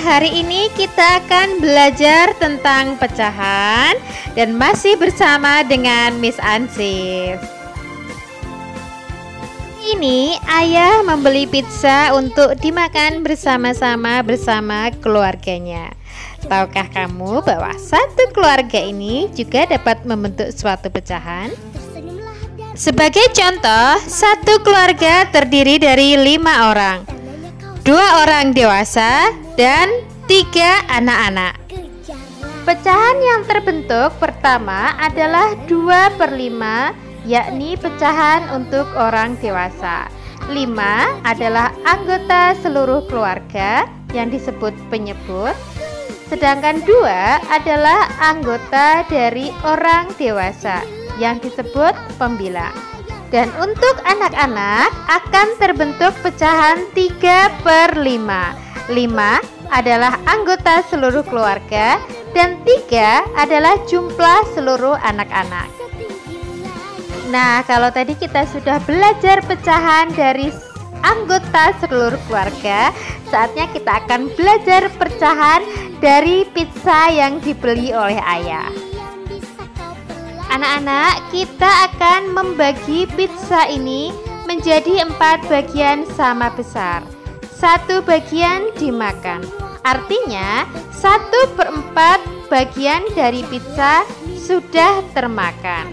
hari ini kita akan belajar tentang pecahan dan masih bersama dengan Miss Ansif. Ini ayah membeli pizza untuk dimakan bersama-sama bersama keluarganya. Tahukah kamu bahwa satu keluarga ini juga dapat membentuk suatu pecahan? Sebagai contoh, satu keluarga terdiri dari 5 orang. 2 orang dewasa dan 3 anak-anak. Pecahan yang terbentuk pertama adalah 2/5, yakni pecahan untuk orang dewasa. 5 adalah anggota seluruh keluarga yang disebut penyebut, sedangkan 2 adalah anggota dari orang dewasa yang disebut pembilang. Dan untuk anak-anak akan terbentuk pecahan 3/5. 5 adalah anggota seluruh keluarga dan 3 adalah jumlah seluruh anak-anak. Nah, kalau tadi kita sudah belajar pecahan dari anggota seluruh keluarga, saatnya kita akan belajar pecahan dari pizza yang dibeli oleh ayah. Anak-anak, kita akan membagi pizza ini menjadi 4 bagian sama besar. 1 bagian dimakan. Artinya 1/4 bagian dari pizza sudah termakan.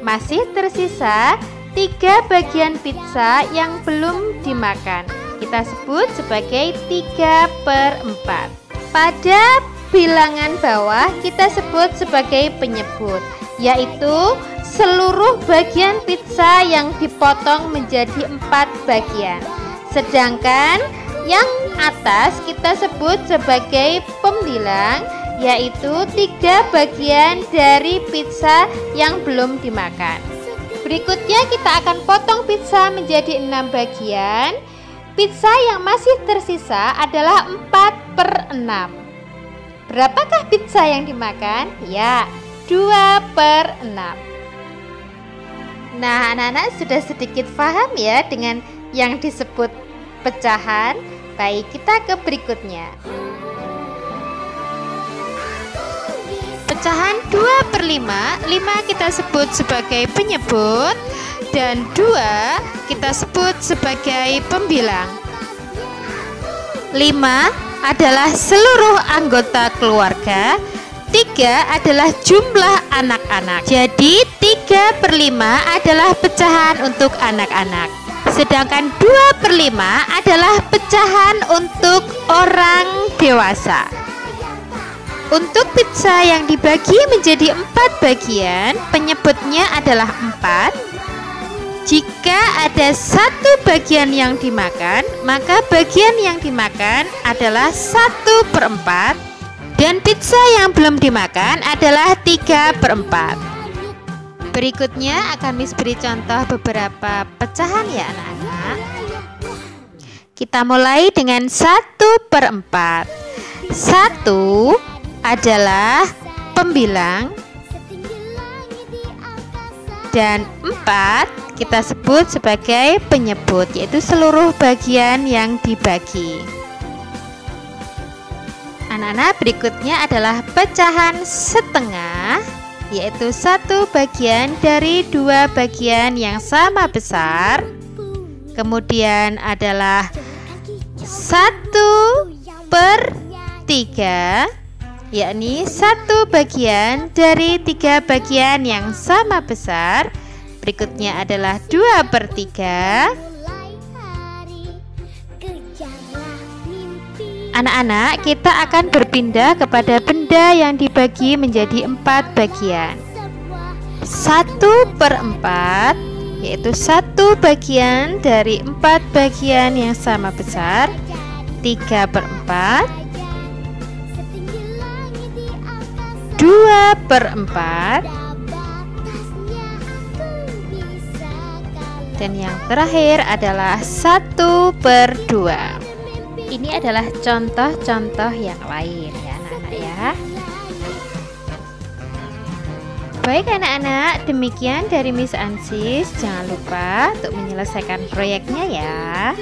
Masih tersisa 3 bagian pizza yang belum dimakan. Kita sebut sebagai 3/4. Pada bilangan bawah kita sebut sebagai penyebut, yaitu seluruh bagian pizza yang dipotong menjadi 4 bagian. Sedangkan yang atas kita sebut sebagai pembilang, yaitu 3 bagian dari pizza yang belum dimakan. Berikutnya kita akan potong pizza menjadi 6 bagian. Pizza yang masih tersisa adalah 4/6. Berapakah pizza yang dimakan? Ya, 2/6. Nah, anak-anak sudah sedikit paham ya dengan yang disebut pecahan. Baik, kita ke berikutnya. Pecahan 2/5, 5 kita sebut sebagai penyebut dan 2 kita sebut sebagai pembilang. 5 adalah seluruh anggota keluarga, 3 adalah jumlah anak-anak. Jadi 3/5 adalah pecahan untuk anak-anak. Sedangkan 2/5 adalah pecahan untuk orang dewasa. Untuk pizza yang dibagi menjadi 4 bagian, penyebutnya adalah 4. Jika ada 1 bagian yang dimakan, maka bagian yang dimakan adalah 1/4. Dan pizza yang belum dimakan adalah 3/4. Berikutnya akan Miss beri contoh beberapa pecahan ya anak-anak. Kita mulai dengan 1/4. 1 adalah pembilang dan 4 kita sebut sebagai penyebut, yaitu seluruh bagian yang dibagi. Anak-anak, berikutnya adalah pecahan setengah, yaitu 1 bagian dari 2 bagian yang sama besar. Kemudian adalah 1/3, yakni 1 bagian dari 3 bagian yang sama besar. Berikutnya adalah 2/3. Anak-anak, kita akan berpindah kepada benda yang dibagi menjadi 4 bagian. 1/4, yaitu 1 bagian dari 4 bagian yang sama besar. 3/4, 2/4, dan yang terakhir adalah 1/2. Ini adalah contoh-contoh yang lain ya anak-anak ya. Baik anak-anak, demikian dari Miss Ansis. Jangan lupa untuk menyelesaikan proyeknya ya.